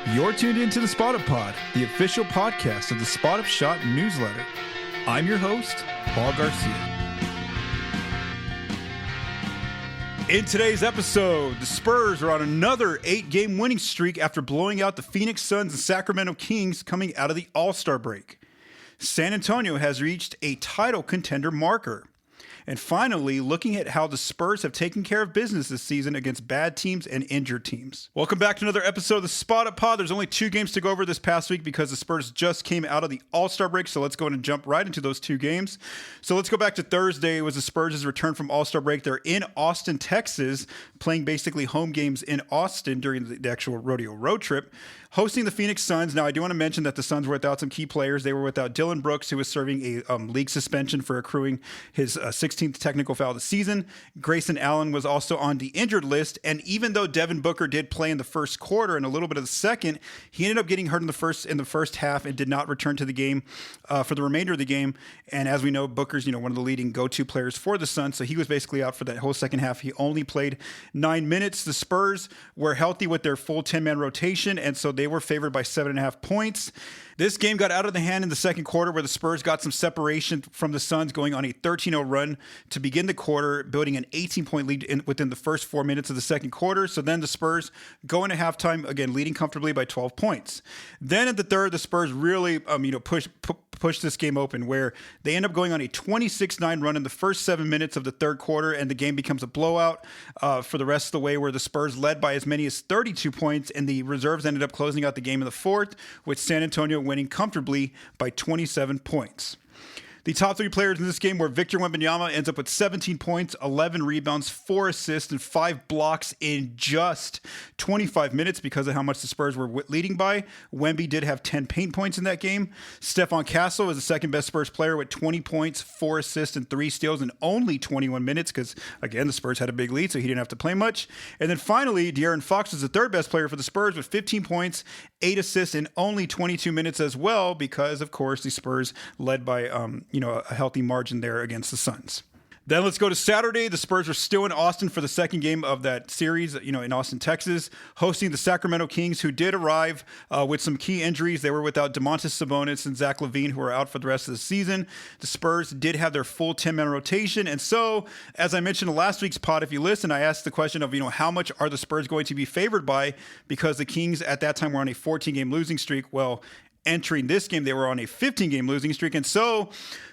You're tuned into the Spot Up Pod, the official podcast of the Spot Up Shot newsletter. I'm your host, Paul Garcia. In today's episode, the Spurs are on another 8-game winning streak after blowing out the Phoenix Suns and Sacramento Kings coming out of the All-Star break. San Antonio has reached a title contender marker. And finally, looking at how the Spurs have taken care of business this season against bad teams and injured teams. Welcome back to another episode of the Spot Up Pod. There's only 2 games to go over this past week because the Spurs just came out of the All-Star break. So let's go ahead and jump right into those 2 games. So let's go back to Thursday. It was the Spurs' return from All-Star break. They're in Austin, Texas, playing basically home games in Austin during the actual rodeo road trip, hosting the Phoenix Suns. Now, I do want to mention that the Suns were without some key players. They were without Dillon Brooks, who was serving a league suspension for accruing his 16th technical foul of the season. Grayson Allen was also on the injured list. And even though Devin Booker did play in the first quarter and a little bit of the second, he ended up getting hurt in the first half and did not return to the game for the remainder of the game. And as we know, Booker's one of the leading go-to players for the Suns, so he was basically out for that whole second half. He only played 9 minutes. The Spurs were healthy with their full 10-man rotation, and so they were favored by 7.5 points. This game got out of the hand in the second quarter where the Spurs got some separation from the Suns, going on a 13-0 run to begin the quarter, building an 18-point lead within the first 4 minutes of the second quarter. So then the Spurs go into halftime, again, leading comfortably by 12 points. Then at the third, the Spurs really push this game open, where they end up going on a 26-9 run in the first 7 minutes of the third quarter, and the game becomes a blowout for the rest of the way, where the Spurs led by as many as 32 points, and the reserves ended up closing out the game in the fourth, with San Antonio winning comfortably by 27 points. The top 3 players in this game were Victor Wembanyama, ends up with 17 points, 11 rebounds, 4 assists, and 5 blocks in just 25 minutes because of how much the Spurs were leading by. Wemby did have 10 paint points in that game. Stephon Castle is the second best Spurs player with 20 points, 4 assists, and 3 steals in only 21 minutes because, again, the Spurs had a big lead, so he didn't have to play much. And then finally, De'Aaron Fox is the third best player for the Spurs with 15 points, 8 assists in only 22 minutes as well because, of course, the Spurs led by a healthy margin there against the Suns. Then let's go to Saturday. The Spurs are still in Austin for the second game of that series, in Austin, Texas, hosting the Sacramento Kings, who did arrive with some key injuries. They were without Domantas Sabonis and Zach LaVine, who are out for the rest of the season. The Spurs did have their full 10-man rotation. And so, as I mentioned in last week's pod, if you listen, I asked the question of, how much are the Spurs going to be favored by? Because the Kings at that time were on a 14-game losing streak. Well, entering this game, they were on a 15-game losing streak. And so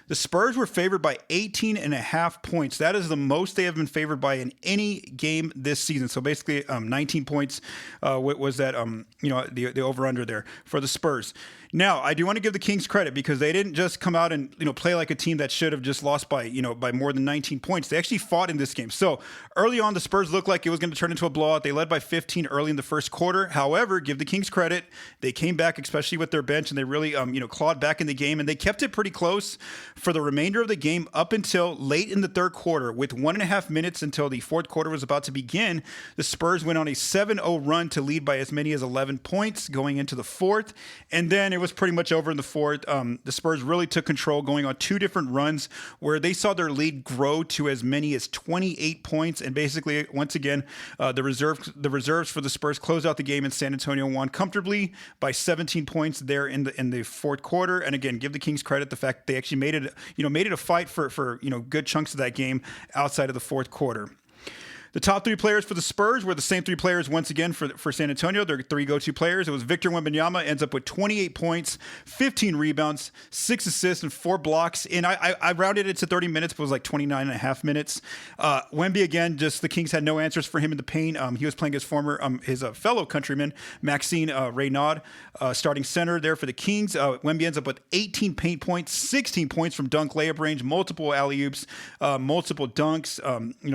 the Spurs were favored by 18.5 points. That is the most they have been favored by in any game this season. So basically 19 points was that, the over-under there for the Spurs. Now, I do want to give the Kings credit because they didn't just come out and, play like a team that should have just lost by, by more than 19 points. They actually fought in this game. So early on, the Spurs looked like it was going to turn into a blowout. They led by 15 early in the first quarter. However, give the Kings credit. They came back, especially with their bench, and they really, clawed back in the game, and they kept it pretty close for the remainder of the game up until late in the third quarter. With 1.5 minutes until the fourth quarter was about to begin, the Spurs went on a 7-0 run to lead by as many as 11 points going into the fourth. And then it was pretty much over in the fourth. The Spurs really took control, going on 2 different runs where they saw their lead grow to as many as 28 points. And basically, once again, the reserves for the Spurs closed out the game, and San Antonio won comfortably by 17 points there in the fourth quarter. And again, give the Kings credit, the fact they actually made it a fight for good chunks of that game outside of the fourth quarter. The top 3 players for the Spurs were the same 3 players once again for San Antonio. Their 3 go-to players. It was Victor Wembanyama, ends up with 28 points, 15 rebounds, 6 assists, and 4 blocks. And I rounded it to 30 minutes, but it was like 29.5 minutes. Wemby, again, just the Kings had no answers for him in the paint. He was playing his fellow countryman, Maxine Reynaud, starting center there for the Kings. Wemby ends up with 18 paint points, 16 points from dunk layup range, multiple alley-oops, multiple dunks,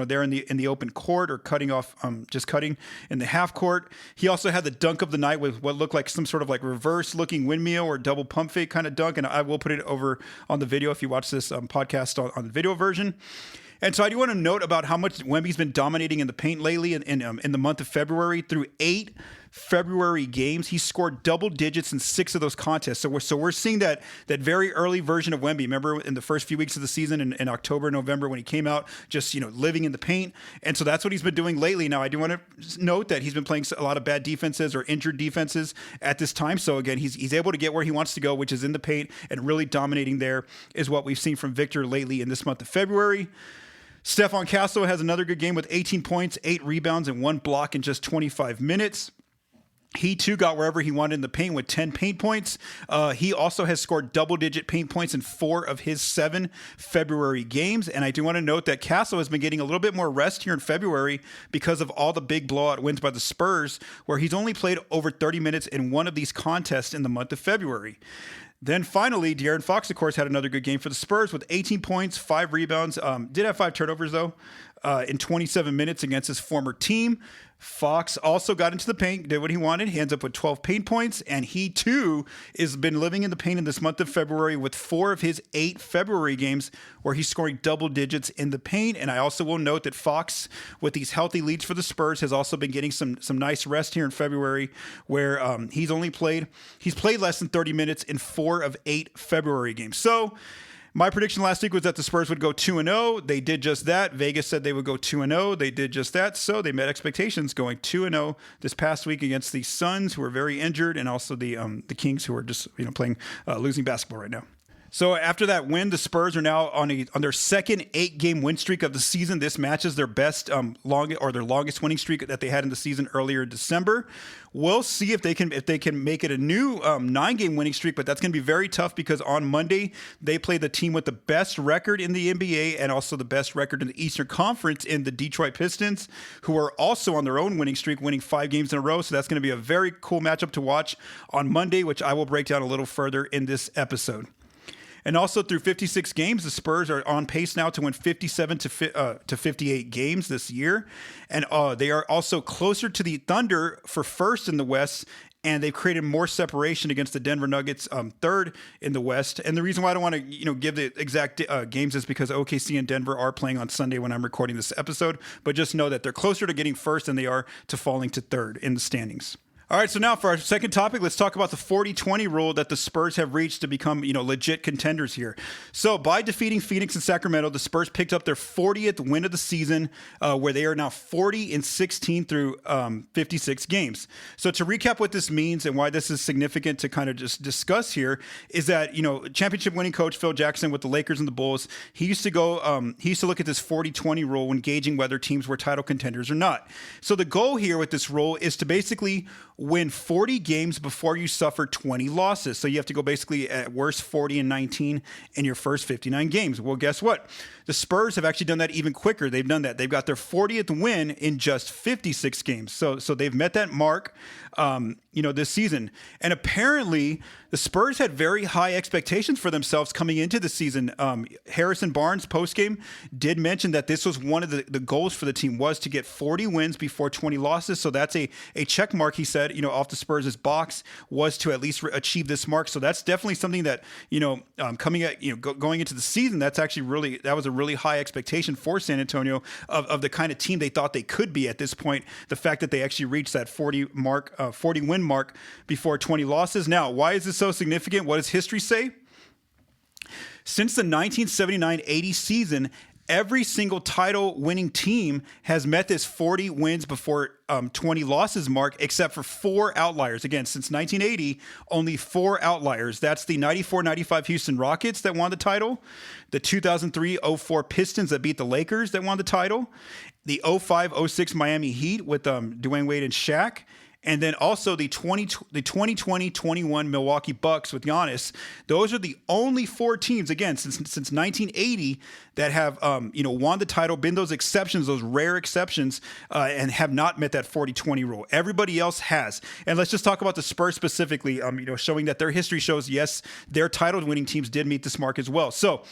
there in the open court, or cutting in the half court. He also had the dunk of the night with what looked like some sort of like reverse looking windmill or double pump fake kind of dunk. And I will put it over on the video if you watch this podcast on the video version. And so I do want to note about how much Wemby's been dominating in the paint lately in the month of February. Through 8 February games, he scored double digits in 6 of those contests. So we're seeing that very early version of Wemby. Remember in the first few weeks of the season in October, November, when he came out, just living in the paint. And so that's what he's been doing lately. Now I do want to note that he's been playing a lot of bad defenses or injured defenses at this time. So again, he's able to get where he wants to go, which is in the paint, and really dominating there is what we've seen from Victor lately in this month of February. Stephon Castle has another good game with 18 points, 8 rebounds, and 1 block in just 25 minutes. He, too, got wherever he wanted in the paint with 10 paint points. He also has scored double-digit paint points in 4 of his 7 February games. And I do want to note that Castle has been getting a little bit more rest here in February because of all the big blowout wins by the Spurs, where he's only played over 30 minutes in one of these contests in the month of February. Then finally, De'Aaron Fox, of course, had another good game for the Spurs with 18 points, 5 rebounds. Did have 5 turnovers, though, in 27 minutes against his former team. Fox also got into the paint, did what he wanted. He ends up with 12 paint points, and he, too, has been living in the paint in this month of February with 4 of his 8 February games where he's scoring double digits in the paint. And I also will note that Fox, with these healthy leads for the Spurs, has also been getting some nice rest here in February, where he's played less than 30 minutes in 4 of 8 February games. So my prediction last week was that the Spurs would go 2-0. They did just that. Vegas said they would go 2-0. They did just that. So they met expectations, going 2-0 this past week against the Suns, who are very injured, and also the Kings, who are just playing losing basketball right now. So after that win, the Spurs are now on their second 8-game win streak of the season. This matches their best their longest winning streak that they had in the season earlier in December. We'll see if they can make it a new 9-game winning streak, but that's going to be very tough because on Monday they play the team with the best record in the NBA and also the best record in the Eastern Conference in the Detroit Pistons, who are also on their own winning streak, winning 5 games in a row. So that's going to be a very cool matchup to watch on Monday, which I will break down a little further in this episode. And also through 56 games, the Spurs are on pace now to win 57 to 58 games this year. And they are also closer to the Thunder for first in the West, and they've created more separation against the Denver Nuggets, third in the West. And the reason why I don't want to give the exact games is because OKC and Denver are playing on Sunday when I'm recording this episode. But just know that they're closer to getting first than they are to falling to third in the standings. All right, so now for our second topic, let's talk about the 40-20 rule that the Spurs have reached to become, legit contenders here. So by defeating Phoenix and Sacramento, the Spurs picked up their 40th win of the season, where they are now 40-16 through 56 games. So to recap what this means and why this is significant to kind of just discuss here is that, championship winning coach Phil Jackson with the Lakers and the Bulls, he used to look at this 40-20 rule when gauging whether teams were title contenders or not. So the goal here with this rule is to basically win 40 games before you suffer 20 losses. So you have to go basically at worst 40-19 in your first 59 games. Well, guess what? The Spurs have actually done that even quicker. They've done that. They've got their 40th win in just 56 games. So they've met that mark, this season. And apparently the Spurs had very high expectations for themselves coming into the season. Harrison Barnes postgame did mention that this was one of the goals for the team was to get 40 wins before 20 losses. So that's a check mark, he said, off the Spurs' box was to at least achieve this mark. So that's definitely something that, going into the season, that was a really high expectation for San Antonio of the kind of team they thought they could be at this point. The fact that they actually reached that 40 win mark before 20 losses. Now, why is this so significant? What does history say? Since the 1979-80 season, every single title winning team has met this 40 wins before 20 losses mark, except for 4 outliers. Again, since 1980, only 4 outliers. That's the 94-95 Houston Rockets that won the title, the 2003-04 Pistons that beat the Lakers that won the title, the 05-06 Miami Heat with Dwayne Wade and Shaq, and then also the 2020-21 Milwaukee Bucks with Giannis. Those are the only 4 teams, again, since 1980 that have, won the title, been those exceptions, those rare exceptions, and have not met that 40-20 rule. Everybody else has. And let's just talk about the Spurs specifically, showing that their history shows, yes, their title-winning teams did meet this mark as well. So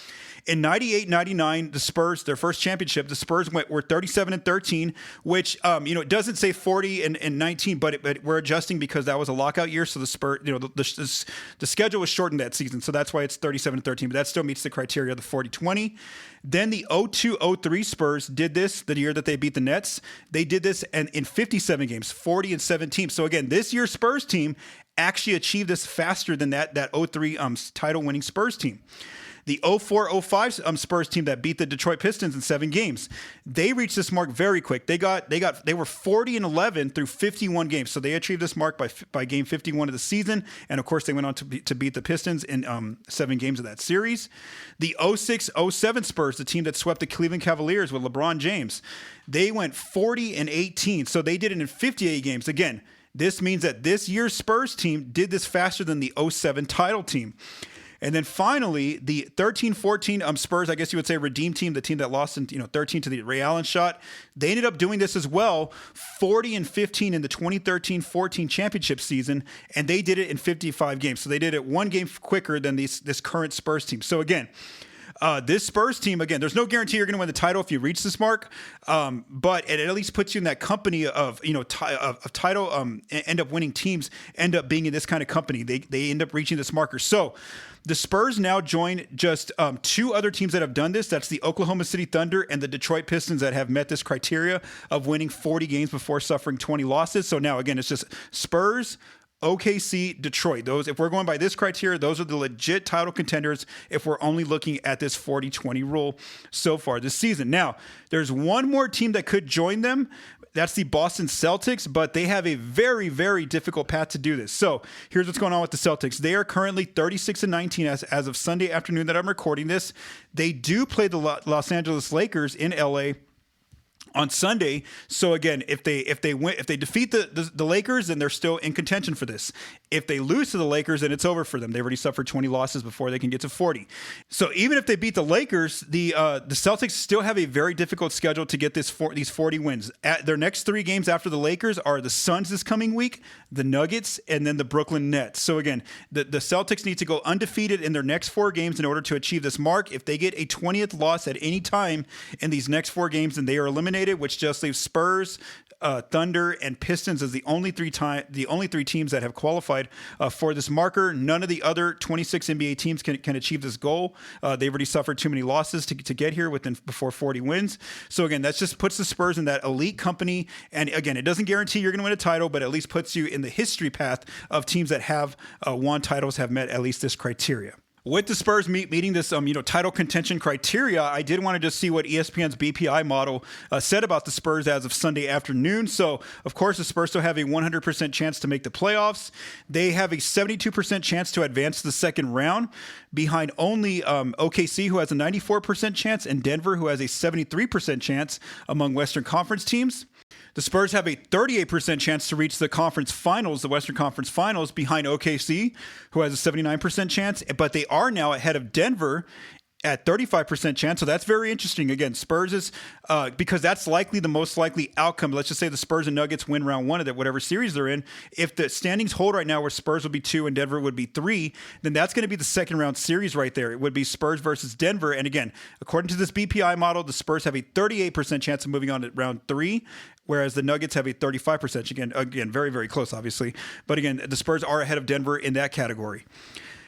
In 98-99, the Spurs, their first championship, the Spurs were 37-13, which it doesn't say 40 and 19, but we're adjusting because that was a lockout year, so the Spurs, the schedule was shortened that season, so that's why it's 37-13. But that still meets the criteria of the 40-20. Then the 02-03 Spurs did this the year that they beat the Nets. They did this in 57 games, 40-17. So again, this year's Spurs team actually achieved this faster than that 03 title winning Spurs team. The 04-05 Spurs team that beat the Detroit Pistons in 7 games, they reached this mark very quick. They were 40-11 through 51 games, so they achieved this mark by game 51 of the season, and of course they went on to beat the Pistons in 7 games of that series. The 06-07 Spurs, the team that swept the Cleveland Cavaliers with LeBron James, they went 40-18, so they did it in 58 games. Again, this means that this year's Spurs team did this faster than the 07 title team. And then finally, the 13-14 Spurs, I guess you would say redeem team, the team that lost in 13 to the Ray Allen shot, they ended up doing this as well, 40-15 in the 2013-14 championship season, and they did it in 55 games. So they did it 1 game quicker than this current Spurs team. So again, this Spurs team, again, there's no guarantee you're going to win the title if you reach this mark, but it at least puts you in that company of title end up winning teams end up being in this kind of company. They end up reaching this marker. So the Spurs now join just 2 other teams that have done this. That's the Oklahoma City Thunder and the Detroit Pistons that have met this criteria of winning 40 games before suffering 20 losses. So now, again, it's just Spurs, OKC, Detroit. Those, if we're going by this criteria, those are the legit title contenders if we're only looking at this 40-20 rule so far this season. Now, there's one more team that could join them. That's the Boston Celtics, but they have a very, very difficult path to do this. So here's what's going on with the Celtics. They are currently 36-19 as of Sunday afternoon that I'm recording this. They do play the Los Angeles Lakers in LA on Sunday. So again, if they defeat the Lakers, then they're still in contention for this. If they lose to the Lakers, then it's over for them. They've already suffered 20 losses before they can get to 40. So even if they beat the Lakers, the Celtics still have a very difficult schedule to get these 40 wins. Their next 3 games after the Lakers are the Suns this coming week, the Nuggets, and then the Brooklyn Nets. So again, the Celtics need to go undefeated in their next 4 games in order to achieve this mark. If they get a 20th loss at any time in these next 4 games, then they are eliminated, which just leaves Spurs, Thunder, and Pistons as the only 3 teams that have qualified for this marker. None of the other 26 NBA teams can achieve this goal. They've already suffered too many losses to get here before 40 wins. So again, that just puts the Spurs in that elite company. And again, it doesn't guarantee you're going to win a title, but at least puts you in the history path of teams that have won titles, have met at least this criteria. With the Spurs meeting this, title contention criteria, I did want to just see what ESPN's BPI model said about the Spurs as of Sunday afternoon. So, of course, the Spurs still have a 100% chance to make the playoffs. They have a 72% chance to advance to the second round, behind only OKC, who has a 94% chance, and Denver, who has a 73% chance among Western Conference teams. The Spurs have a 38% chance to reach the conference finals, the Western Conference Finals, behind OKC, who has a 79% chance, but they are now ahead of Denver at 35% chance. So that's very interesting. Again, Spurs is, because that's likely the most likely outcome. Let's just say the Spurs and Nuggets win round 1 of that, whatever series they're in. If the standings hold right now where Spurs would be 2 and Denver would be 3, then that's going to be the second round series right there. It would be Spurs versus Denver. And again, according to this BPI model, the Spurs have a 38% chance of moving on to round 3, whereas the Nuggets have a 35%. Again, very, very close, obviously. But again, the Spurs are ahead of Denver in that category.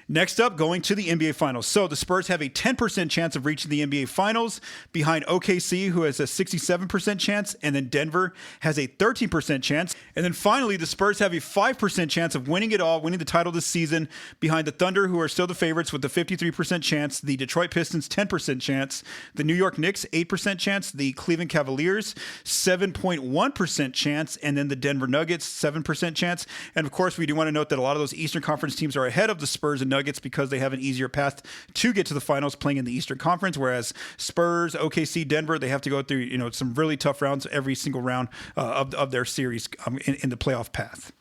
Next up, going to the NBA Finals. So the Spurs have a 10% chance of reaching the NBA Finals, behind OKC, who has a 67% chance, and then Denver has a 13% chance. And then finally, the Spurs have a 5% chance of winning it all, winning the title this season, behind the Thunder, who are still the favorites with a 53% chance, the Detroit Pistons 10% chance, the New York Knicks 8% chance, the Cleveland Cavaliers 7.1% chance, and then the Denver Nuggets 7% chance. And of course, we do want to note that a lot of those Eastern Conference teams are ahead of the Spurs and Nuggets because they have an easier path to get to the finals playing in the Eastern Conference, whereas Spurs, OKC, Denver, they have to go through some really tough rounds every single round of their series in the playoff path.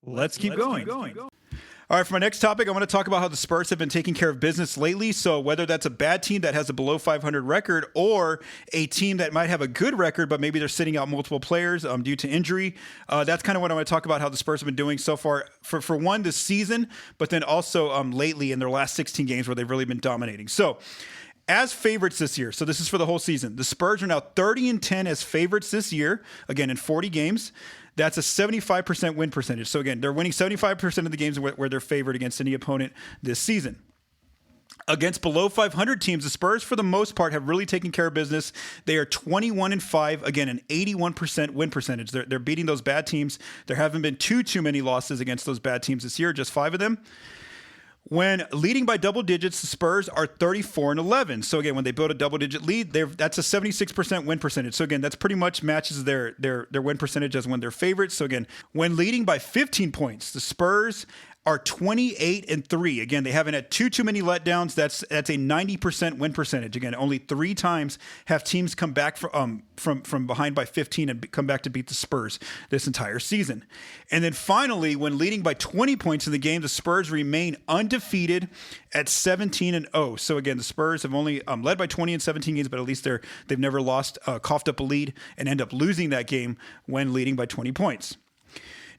Let's keep going. All right, for my next topic, I want to talk about how the Spurs have been taking care of business lately. So whether that's a bad team that has a below 500 record or a team that might have a good record, but maybe they're sitting out multiple players due to injury, that's kind of what I want to talk about, how the Spurs have been doing so far for one this season, but then also lately in their last 16 games where they've really been dominating. So as favorites this year, so this is for the whole season, the Spurs are now 30-10 as favorites this year, again, in 40 games. That's a 75% win percentage. So again, they're winning 75% of the games where they're favored against any opponent this season. Against below 500 teams, the Spurs, for the most part, have really taken care of business. They are 21-5, again, an 81% win percentage. They're beating those bad teams. There haven't been too many losses against those bad teams this year, just 5 of them. When leading by double digits, the Spurs are 34-11. So again, when they build a double-digit lead, that's a 76% win percentage. So again, that's pretty much matches their win percentage as when they're favorites. So again, when leading by 15 points, the Spurs are 28-3. Again, they haven't had too many letdowns. That's a 90% win percentage. Again, only 3 times have teams come back from behind by 15 and come back to beat the Spurs this entire season. And then finally, when leading by 20 points in the game, the Spurs remain undefeated at 17-0. So again, the Spurs have only led by 20 in 17 games, but at least they've never coughed up a lead and end up losing that game when leading by 20 points.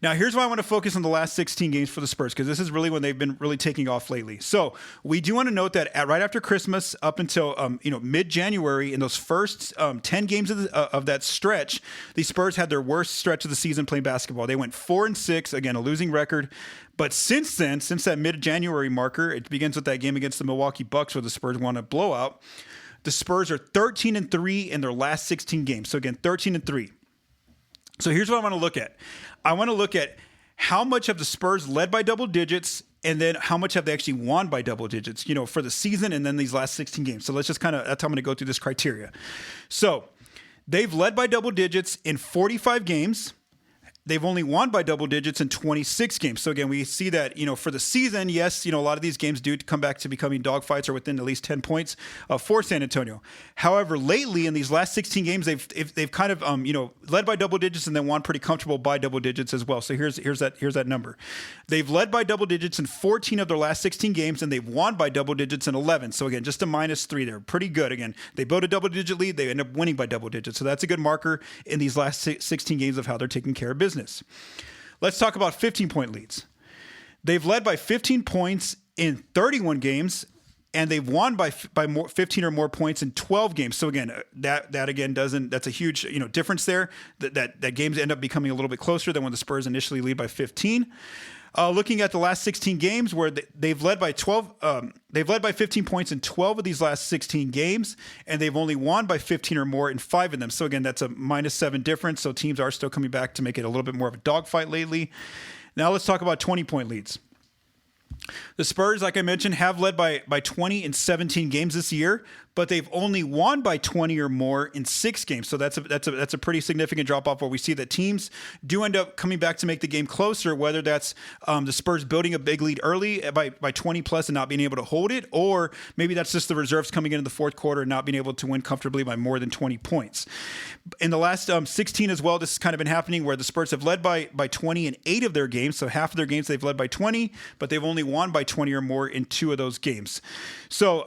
Now, here's why I want to focus on the last 16 games for the Spurs, because this is really when they've been really taking off lately. So we do want to note that right after Christmas up until mid-January, in those first 10 games of that stretch, the Spurs had their worst stretch of the season playing basketball. They went 4-6, again, a losing record. But since then, since that mid-January marker, it begins with that game against the Milwaukee Bucks where the Spurs won a blowout. The Spurs are 13-3 in their last 16 games. So again, 13-3. So here's what I want to look at. I want to look at how much have the Spurs led by double digits, and then how much have they actually won by double digits, for the season and then these last 16 games. So let's just that's how I'm going to go through this criteria. So they've led by double digits in 45 games. They've only won by double digits in 26 games. So again, we see that, for the season, yes, a lot of these games do come back to becoming dogfights or within at least 10 points for San Antonio. However, lately in these last 16 games, they've kind of, led by double digits and then won pretty comfortable by double digits as well. So here's that number. They've led by double digits in 14 of their last 16 games, and they've won by double digits in 11. So again, just a -3 there. Pretty good. Again, they build a double-digit lead. They end up winning by double digits. So that's a good marker in these last 16 games of how they're taking care of business. Let's talk about 15-point leads. They've led by 15 points in 31 games, and they've won by 15 or more points in 12 games. So again, that again that's a huge difference there. That games end up becoming a little bit closer than when the Spurs initially lead by 15. Looking at the last 16 games, where they've led by 15 points in 12 of these last 16 games, and they've only won by 15 or more in 5 of them. So again, that's a -7 difference. So teams are still coming back to make it a little bit more of a dogfight lately. Now let's talk about 20-point leads. The Spurs, like I mentioned, have led by 20 in 17 games this year, but they've only won by 20 or more in 6 games. So that's a pretty significant drop off, where we see that teams do end up coming back to make the game closer, whether that's the Spurs building a big lead early by 20 plus and not being able to hold it, or maybe that's just the reserves coming into the fourth quarter and not being able to win comfortably by more than 20 points. In the last 16 as well, this has kind of been happening, where the Spurs have led by 20 in 8 of their games. So half of their games they've led by 20, but they've only won by 20 or more in 2 of those games. So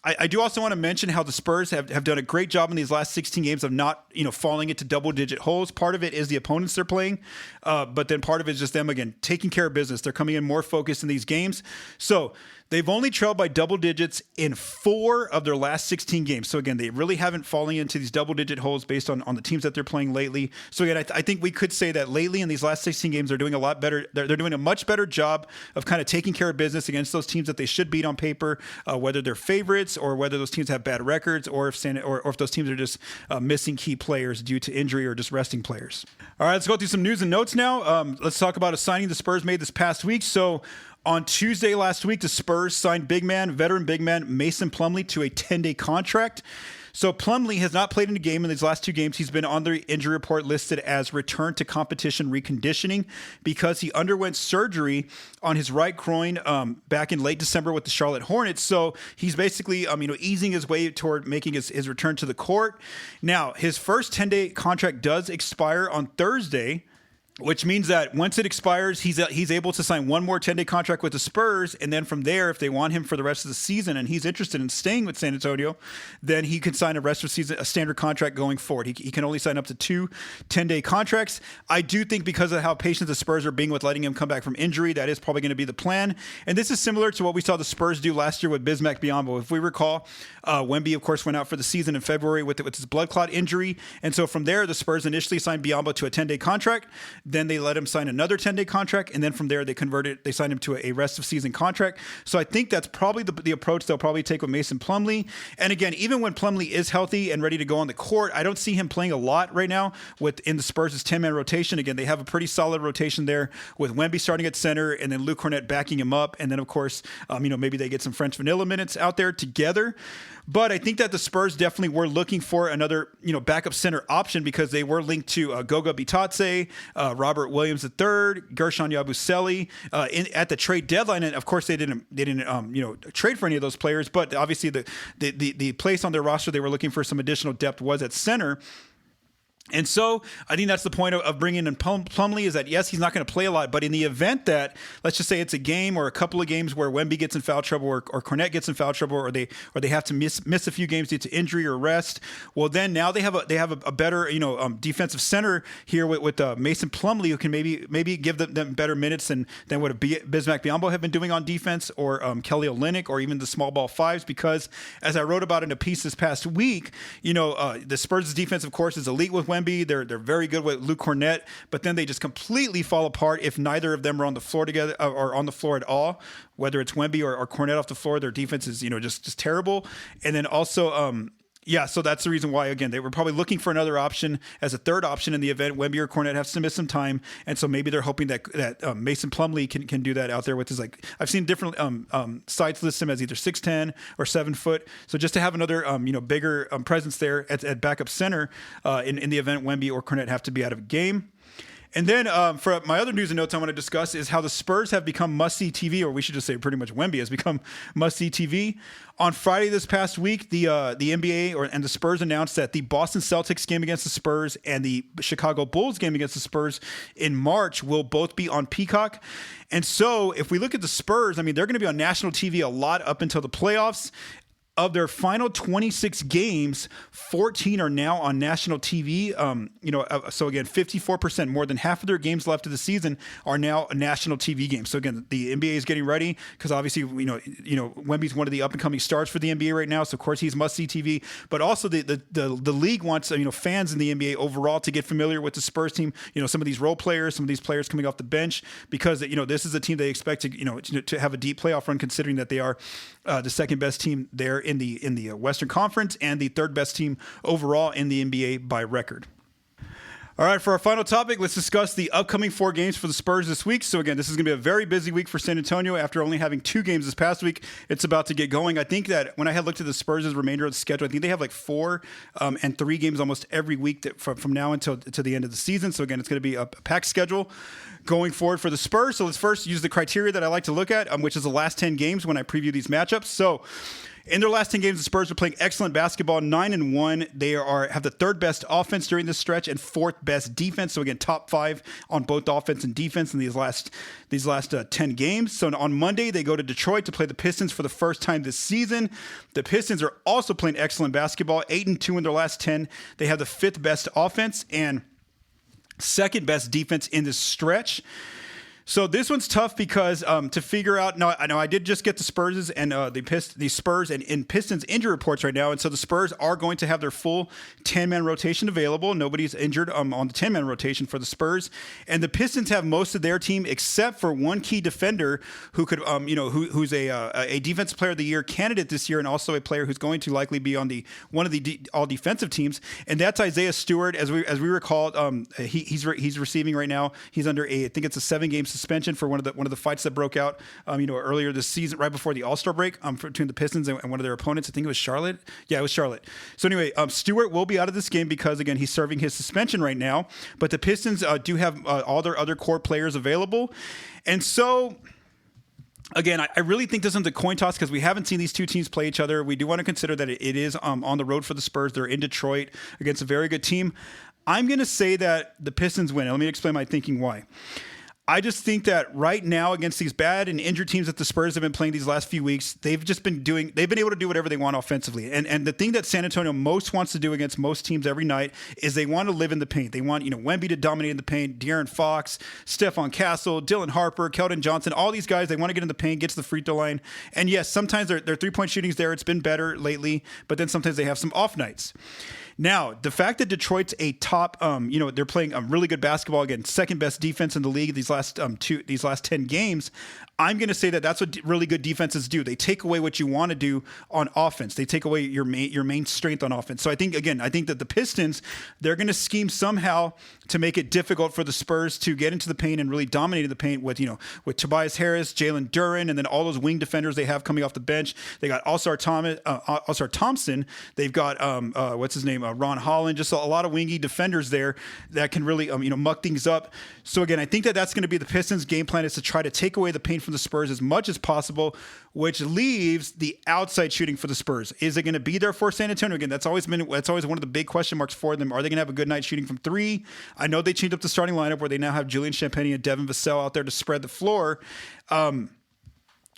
I do also want to mention how the Spurs have done a great job in these last 16 games of not, falling into double-digit holes. Part of it is the opponents they're playing, but then part of it is just them, again, taking care of business. They're coming in more focused in these games. So they've only trailed by double digits in 4 of their last 16 games. So again, they really haven't fallen into these double-digit holes based on the teams that they're playing lately. So again, I think we could say that lately in these last 16 games, they're doing a lot better. They're doing a much better job of kind of taking care of business against those teams that they should beat on paper, whether they're favorites or whether those teams have bad records, or if those teams are just missing key players due to injury or just resting players. All right, let's go through some news and notes now. Let's talk about a signing the Spurs made this past week. So on Tuesday last week, the Spurs signed veteran big man Mason Plumlee to a 10-day contract. So Plumlee has not played in a game in these last 2 games. He's been on the injury report listed as return to competition reconditioning because he underwent surgery on his right groin back in late December with the Charlotte Hornets. So he's basically easing his way toward making his return to the court. Now, his first 10-day contract does expire on Thursday. which means that once it expires, he's able to sign one more 10-day contract with the Spurs, and then from there, if they want him for the rest of the season and he's interested in staying with San Antonio, then he can sign a standard contract going forward. He can only sign up to 2 10-day contracts. I do think because of how patient the Spurs are being with letting him come back from injury, that is probably going to be the plan. And this is similar to what we saw the Spurs do last year with Bismack Biyombo. If we recall, Wemby, of course, went out for the season in February with his blood clot injury, and so from there, the Spurs initially signed Biyombo to a 10-day contract. Then they let him sign another 10-day contract, and then from there they signed him to a rest of season contract. So I think that's probably the approach they'll probably take with Mason Plumlee. And again, even when Plumlee is healthy and ready to go on the court, I don't see him playing a lot right now in the Spurs' 10-man rotation. Again, they have a pretty solid rotation there with Wemby starting at center and then Luke Kornet backing him up. And then of course, maybe they get some French vanilla minutes out there together. But I think that the Spurs definitely were looking for another, backup center option because they were linked to Goga Bitadze, Robert Williams III, Gershon Yabusele at the trade deadline. And of course, they didn't trade for any of those players. But obviously, the place on their roster they were looking for some additional depth was at center. And so I think that's the point of bringing in Plumlee is that, yes, he's not going to play a lot, but in the event that, let's just say it's a game or a couple of games where Wemby gets in foul trouble or Kornet gets in foul trouble or they have to miss a few games due to injury or rest, well, then now they have a better, defensive center here with Mason Plumlee who can maybe give them better minutes than what Bismack Biyombo have been doing on defense or Kelly Olynyk or even the small ball fives, because as I wrote about in a piece this past week, the Spurs' defense, of course, is elite with Wemby. They're very good with Luke Kornet, but then they just completely fall apart if neither of them are on the floor together or on the floor at all. Whether it's Wemby or Kornet off the floor, their defense is just terrible. And then also so that's the reason why, again, they were probably looking for another option as a third option in the event Wemby or Kornet has to miss some time. And so maybe they're hoping that Mason Plumlee can do that out there with his, I've seen different sites list him as either 6'10" or 7 foot. So just to have another, bigger presence there at backup center in the event Wemby or Kornet have to be out of a game. And then for my other news and notes I want to discuss is how the Spurs have become must-see TV, or we should just say pretty much Wemby has become must-see TV. On Friday this past week, the NBA and the Spurs announced that the Boston Celtics game against the Spurs and the Chicago Bulls game against the Spurs in March will both be on Peacock. And so if we look at the Spurs, they're going to be on national TV a lot up until the playoffs. Of their final 26 games, 14 are now on national TV. So again, 54%, more than half of their games left of the season are now national TV games. So again, the NBA is getting ready because obviously, Wemby's one of the up and coming stars for the NBA right now. So of course he's must see TV, but also the league wants, fans in the NBA overall to get familiar with the Spurs team. Some of these role players, some of these players coming off the bench, because this is a team they expect to have a deep playoff run, considering that they are the second best team there in the Western Conference and the third best team overall in the NBA by record. All right, for our final topic, let's discuss the upcoming 4 games for the Spurs this week. So again, this is going to be a very busy week for San Antonio. After only having 2 games this past week, it's about to get going. I think that when I had looked at the Spurs' remainder of the schedule, I think they have 4 and 3 games almost every week from now until to the end of the season. So again, it's going to be a packed schedule going forward for the Spurs. So let's first use the criteria that I like to look at, which is the last 10 games when I preview these matchups. So in their last 10 games, the Spurs are playing excellent basketball, 9-1. They have the 3rd best offense during this stretch and 4th best defense. So again, top 5 on both offense and defense in these last 10 games. So on Monday, they go to Detroit to play the Pistons for the first time this season. The Pistons are also playing excellent basketball, 8-2 in their last 10. They have the 5th best offense and 2nd best defense in this stretch. So this one's tough because to figure out. No, I know I did just get the Spurs and the Spurs and Pistons injury reports right now, and so the Spurs are going to have their full 10-man rotation available. Nobody's injured on the 10-man rotation for the Spurs, and the Pistons have most of their team except for one key defender who could who's a defensive player of the year candidate this year, and also a player who's going to likely be on one of the all defensive teams, and that's Isaiah Stewart. As we recall, he's receiving right now. He's under I think it's a 7-game suspension for one of the fights that broke out, earlier this season, right before the All-Star break, between the Pistons and one of their opponents. I think it was Charlotte. Yeah, it was Charlotte. So anyway, Stewart will be out of this game because, again, he's serving his suspension right now. But the Pistons do have all their other core players available, and so. Again, I really think this one's a coin toss because we haven't seen these two teams play each other. We do want to consider that it is on the road for the Spurs. They're in Detroit against a very good team. I'm going to say that the Pistons win. Let me explain my thinking why. I just think that right now against these bad and injured teams that the Spurs have been playing these last few weeks, they've been able to do whatever they want offensively. And the thing that San Antonio most wants to do against most teams every night is they want to live in the paint. They want, Wemby to dominate in the paint, De'Aaron Fox, Stephon Castle, Dylan Harper, Keldon Johnson, all these guys, they want to get in the paint, get to the free throw line. And yes, sometimes their three-point shooting's there. It's been better lately, but then sometimes they have some off nights. Now, the fact that Detroit's a top, they're playing really good basketball, again, second best defense in the league these last 10 games. I'm going to say that that's what really good defenses do. They take away what you want to do on offense. They take away your main strength on offense. So I think that the Pistons, they're going to scheme somehow to make it difficult for the Spurs to get into the paint and really dominate the paint with Tobias Harris, Jalen Duren, and then all those wing defenders they have coming off the bench. They got All-Star Thompson. They've got Ron Holland. Just a lot of wingy defenders there that can really muck things up. So again, I think that that's going to be the Pistons' game plan, is to try to take away the paint from the Spurs as much as possible, which leaves the outside shooting for the Spurs. Is it going to be there for San Antonio? Again, that's always one of the big question marks for them. Are they going to have a good night shooting from three? I know they changed up the starting lineup where they now have Julian Champagnie and Devin Vassell out there to spread the floor.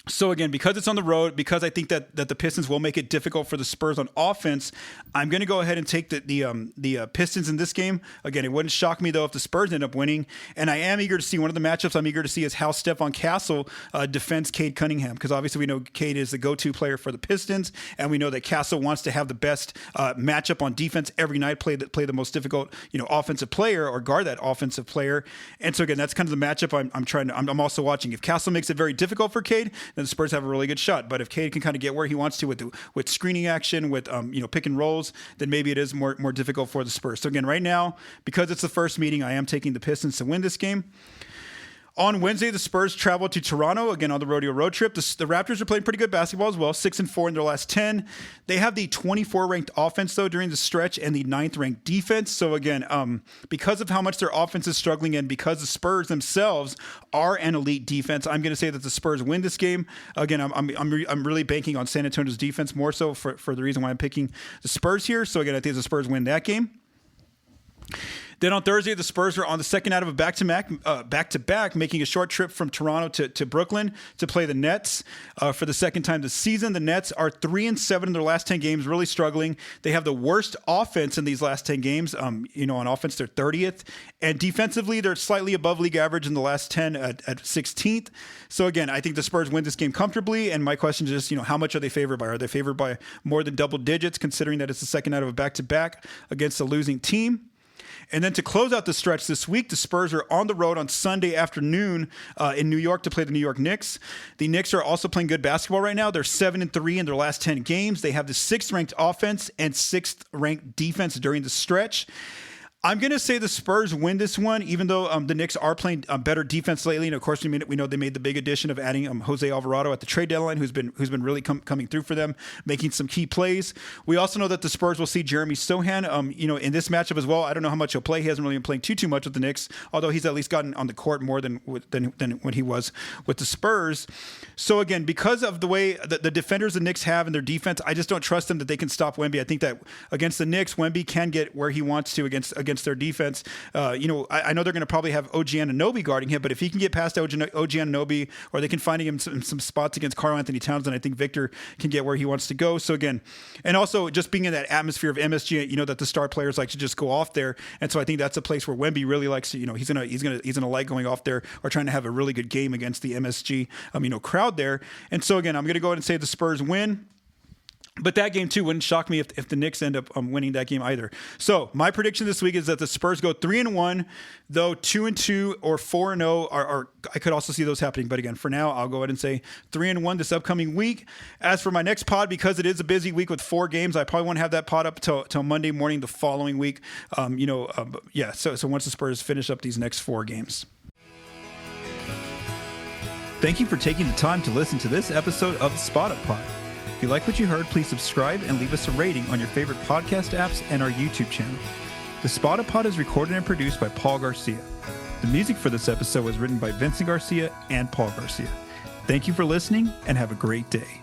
So again, because it's on the road, because I think that the Pistons will make it difficult for the Spurs on offense, I'm going to go ahead and take the Pistons in this game. Again, it wouldn't shock me though if the Spurs end up winning. And I am eager to see, one of the matchups I'm eager to see is how Stephon Castle defends Cade Cunningham, because obviously we know Cade is the go-to player for the Pistons, and we know that Castle wants to have the best matchup on defense every night, play the most difficult offensive player, or guard that offensive player. And so again, that's kind of the matchup I'm also watching. If Castle makes it very difficult for Cade, then the Spurs have a really good shot. But if Cade can kind of get where he wants to with screening action, with pick and rolls, then maybe it is more difficult for the Spurs. So again, right now, because it's the first meeting, I am taking the Pistons to win this game. On Wednesday, the Spurs travel to Toronto, again on the rodeo road trip. The Raptors are playing pretty good basketball as well, 6-4 in their last 10. They have the 24th ranked offense, though, during the stretch, and the 9th ranked defense. So again, because of how much their offense is struggling, and because the Spurs themselves are an elite defense, I'm going to say that the Spurs win this game. Again, I'm really banking on San Antonio's defense more so for the reason why I'm picking the Spurs here. So again, I think the Spurs win that game. Then on Thursday, the Spurs are on the second out of a back-to-back, making a short trip from Toronto to Brooklyn to play the Nets for the second time this season. The Nets are 3-7 in their last 10 games, really struggling. They have the worst offense in these last 10 games. On offense, they're 30th. And defensively, they're slightly above league average in the last 10 at 16th. So again, I think the Spurs win this game comfortably. And my question is just, how much are they favored by? Are they favored by more than double digits, considering that it's the second out of a back-to-back against a losing team? And then to close out the stretch this week, the Spurs are on the road on Sunday afternoon in New York to play the New York Knicks. The Knicks are also playing good basketball right now. They're 7-3 in their last 10 games. They have the 6th ranked offense and 6th ranked defense during the stretch. I'm going to say the Spurs win this one, even though the Knicks are playing better defense lately. And of course, we know they made the big addition of adding Jose Alvarado at the trade deadline, who's been really coming through for them, making some key plays. We also know that the Spurs will see Jeremy Sohan, in this matchup as well. I don't know how much he'll play. He hasn't really been playing too much with the Knicks, although he's at least gotten on the court more than when he was with the Spurs. So again, because of the way the defenders the Knicks have in their defense, I just don't trust them that they can stop Wemby. I think that against the Knicks, Wemby can get where he wants to against their defense. I know they're going to probably have OG Anunoby guarding him, but if he can get past OG Anunoby, or they can find him some spots against Karl Anthony Towns, then I think Victor can get where he wants to go. So again, and also just being in that atmosphere of MSG, that the star players like to just go off there, and so I think that's a place where Wemby really likes to, he's gonna like going off there or trying to have a really good game against the MSG crowd there. And so again, I'm gonna go ahead and say the Spurs win. But that game, too, wouldn't shock me if the Knicks end up winning that game either. So my prediction this week is that the Spurs go 3-1, though 2-2 or 4-0 are I could also see those happening. But again, for now, I'll go ahead and say 3-1 this upcoming week. As for my next pod, because it is a busy week with 4 games, I probably won't have that pod up till Monday morning the following week. So once the Spurs finish up these next 4 games. Thank you for taking the time to listen to this episode of the Spot Up Pod. If you like what you heard, please subscribe and leave us a rating on your favorite podcast apps and our YouTube channel. The Spot Up Pod is recorded and produced by Paul Garcia. The music for this episode was written by Vincent Garcia and Paul Garcia. Thank you for listening, and have a great day.